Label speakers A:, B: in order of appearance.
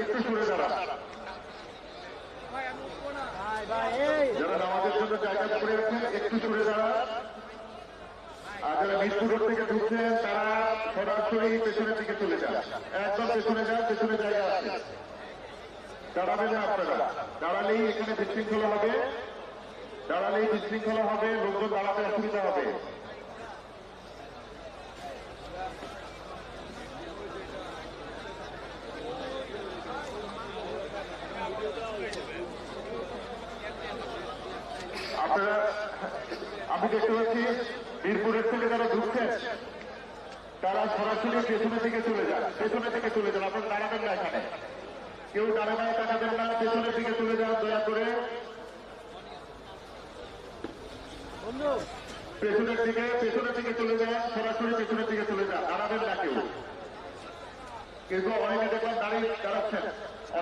A: একটু সরে দাঁড়ান। যারা নামাজের জন্য জায়গা করে আছেন একটু সরে দাঁড়ান। আর যারা মিরপুর রোড থেকে ঢুকছেন তারা সরাসরি পেছনের দিকে চলে যান, একদম পেছনে যান, পেছনে জায়গা আছে। দাঁড়াবেন না আপনারা, দাঁড়ালেই এখানে বিশৃঙ্খলা হবে, দাঁড়ালেই বিশৃঙ্খলা হবে, লোকজন দাঁড়াতে অসুবিধা হবে। আপনারা, আমি দেখতে পাচ্ছি মিরপুরের থেকে যারা ঢুকছেন তারা সরাসরি পেছনের দিকে চলে যান, পেছনের দিকে চলে যান। আপনারা দাঁড়াবেন না এখানে, কেউ দাঁড়ায় তাকাবেন না, পেছনের দিকে চলে যান দয়া করে। পেছনের দিকে চলে যান, সরাসরি পেছনের দিকে চলে যান, দাঁড়াবেন না কেউ। কিন্তু অনেকে দেখলাম দাঁড়াচ্ছেন।